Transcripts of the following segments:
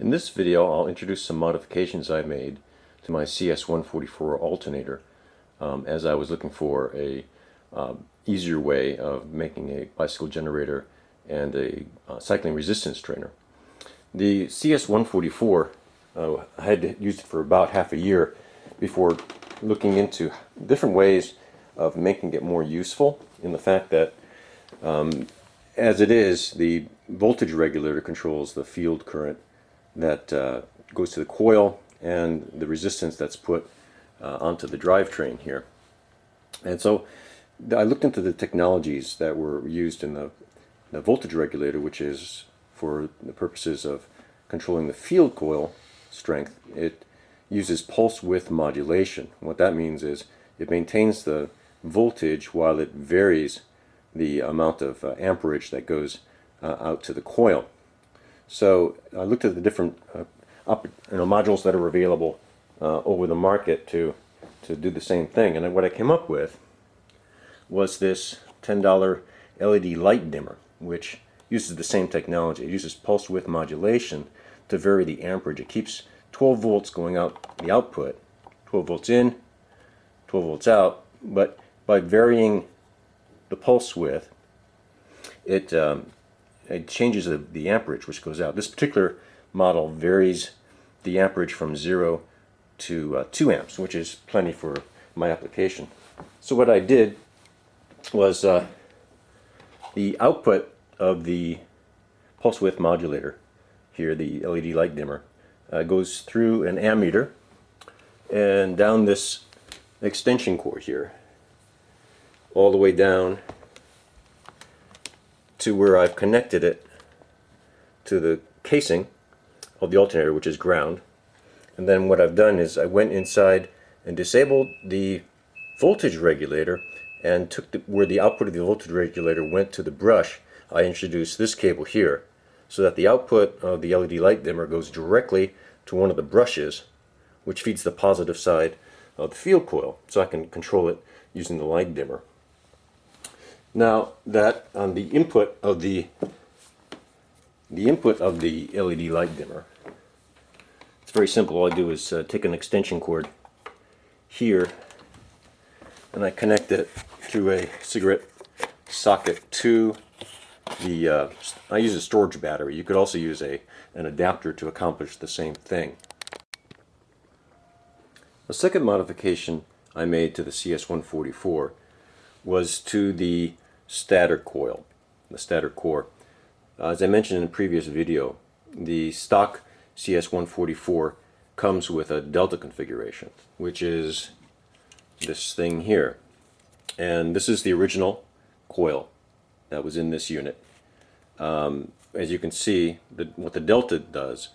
In this video, I'll introduce some modifications I made to my CS144 alternator as I was looking for a easier way of making a bicycle generator and a cycling resistance trainer. The CS144, I had used it for about half a year before looking into different ways of making it more useful, in the fact that as it is, the voltage regulator controls the field current that goes to the coil and the resistance that's put onto the drivetrain here. And so I looked into the technologies that were used in the voltage regulator, which is for the purposes of controlling the field coil strength. It uses pulse width modulation. What that means is it maintains the voltage while it varies the amount of amperage that goes out to the coil. So I looked at the different modules that are available over the market to do the same thing, and what I came up with was this $10 LED light dimmer, which uses the same technology. It uses pulse width modulation to vary the amperage. It keeps 12 volts going out the output, 12 volts in, 12 volts out, but by varying the pulse width, it changes the amperage which goes out. This particular model varies the amperage from 0 to 2 amps, which is plenty for my application. So what I did was the output of the pulse width modulator here, the LED light dimmer, goes through an ammeter and down this extension cord here, all the way down to where I've connected it to the casing of the alternator, which is ground. And then what I've done is I went inside and disabled the voltage regulator and took where the output of the voltage regulator went to the brush. I introduced this cable here so that the output of the LED light dimmer goes directly to one of the brushes, which feeds the positive side of the field coil, so I can control it using the light dimmer. Now that on the input of the LED light dimmer, it's very simple. All I do is take an extension cord here and I connect it through a cigarette socket to the I use a storage battery. You could also use an adapter to accomplish the same thing. The second modification I made to the CS144 was to the stator coil, the stator core. As I mentioned in the previous video, the stock CS144 comes with a delta configuration, which is this thing here. And this is the original coil that was in this unit. As you can see, what the delta does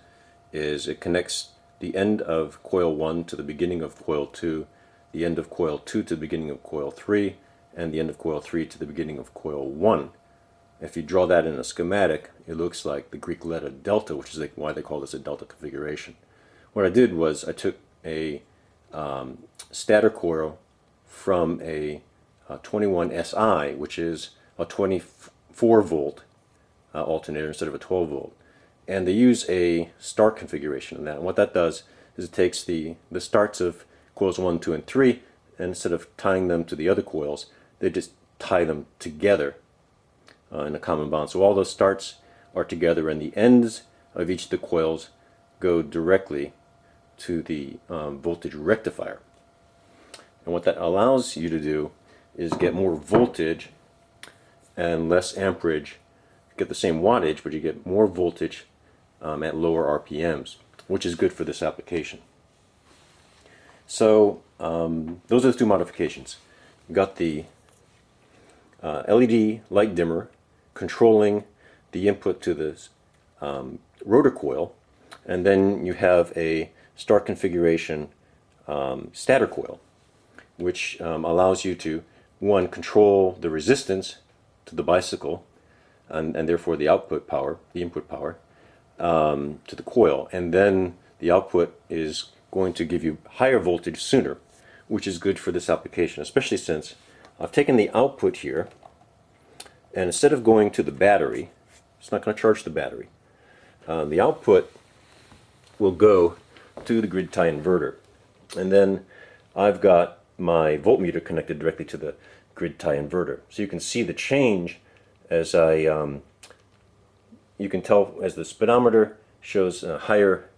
is it connects the end of coil 1 to the beginning of coil 2, the end of coil 2 to the beginning of coil 3, and the end of coil 3 to the beginning of coil 1. If you draw that in a schematic, it looks like the Greek letter delta, which is why they call this a delta configuration. What I did was I took a stator coil from a 21SI, which is a 24 volt alternator instead of a 12 volt, and they use a start configuration in that. And what that does is it takes the starts of coils 1, 2, and 3, and instead of tying them to the other coils, they just tie them together in a common bond. So all those starts are together and the ends of each of the coils go directly to the voltage rectifier. And what that allows you to do is get more voltage and less amperage. You get the same wattage, but you get more voltage at lower RPMs, which is good for this application. So those are the two modifications. You got the LED light dimmer controlling the input to this rotor coil, and then you have a start configuration stator coil, which allows you to, one, control the resistance to the bicycle and therefore the output power, the input power to the coil, and then the output is going to give you higher voltage sooner, which is good for this application, especially since I've taken the output here and instead of going to the battery, it's not going to charge the battery. The output will go to the grid tie inverter. And then I've got my voltmeter connected directly to the grid tie inverter. So you can see the change as you can tell as the speedometer shows higher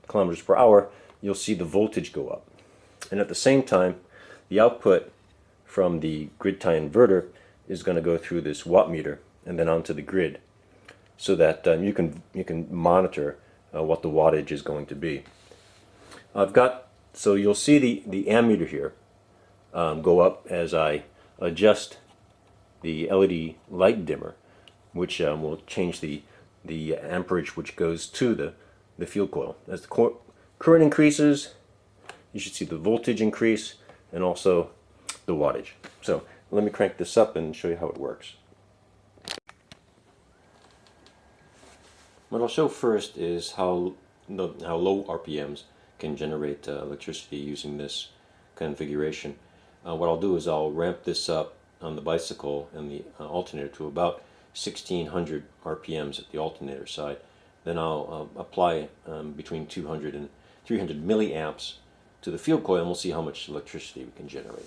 kilometers per hour, you'll see the voltage go up. And at the same time, the output from the grid tie inverter is going to go through this watt meter and then onto the grid, so that you can monitor what the wattage is going to be. So you'll see the ammeter here go up as I adjust the LED light dimmer, which will change the amperage which goes to the field coil. As the current increases, you should see the voltage increase and also the wattage. So let me crank this up and show you how it works. What I'll show first is how low RPMs can generate electricity using this configuration. What I'll do is I'll ramp this up on the bicycle and the alternator to about 1600 RPMs at the alternator side. Then I'll apply between 200 and 300 milliamps to the field coil, and we'll see how much electricity we can generate.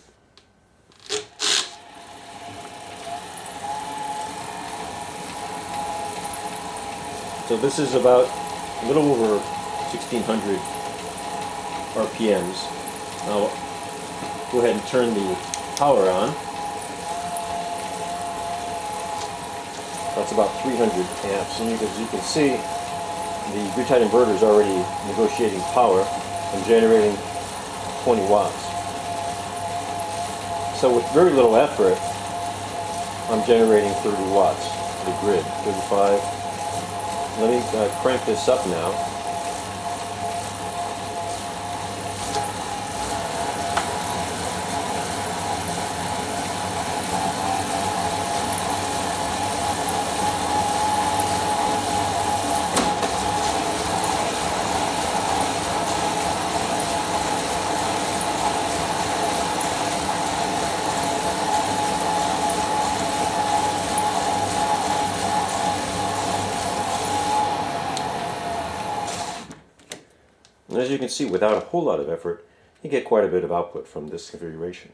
So this is about a little over 1600 RPMs. Now go ahead and turn the power on. That's about 300 amps, and as you can see, the grid tied inverter is already negotiating power and generating 20 watts. So with very little effort, I'm generating 30 watts to the grid, 35. Let me crank this up now. And as you can see, without a whole lot of effort, you get quite a bit of output from this configuration.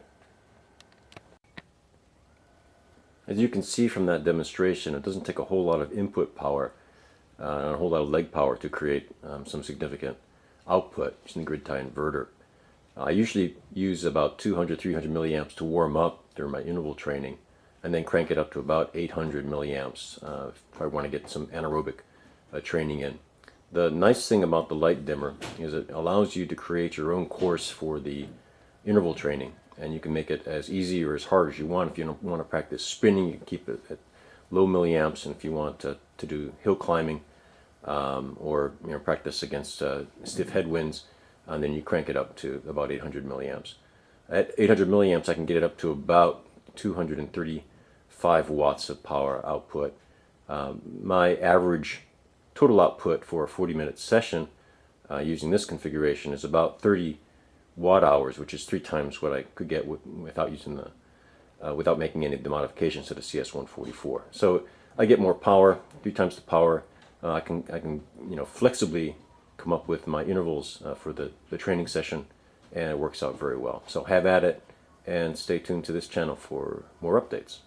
As you can see from that demonstration, it doesn't take a whole lot of input power and a whole lot of leg power to create some significant output using the grid tie inverter. I usually use about 200-300 milliamps to warm up during my interval training, and then crank it up to about 800 milliamps if I want to get some anaerobic training in. The nice thing about the light dimmer is it allows you to create your own course for the interval training, and you can make it as easy or as hard as you want. If you don't want to practice spinning, you can keep it at low milliamps, and if you want to do hill climbing or practice against stiff headwinds, and then you crank it up to about 800 milliamps. At 800 milliamps, I can get it up to about 235 watts of power output. My average total output for a 40-minute session using this configuration is about 30 watt hours, which is 3 times what I could get without using without making any of the modifications to the CS144. So I get more power, 3 times the power. I can flexibly come up with my intervals for the training session, and it works out very well. So have at it, and stay tuned to this channel for more updates.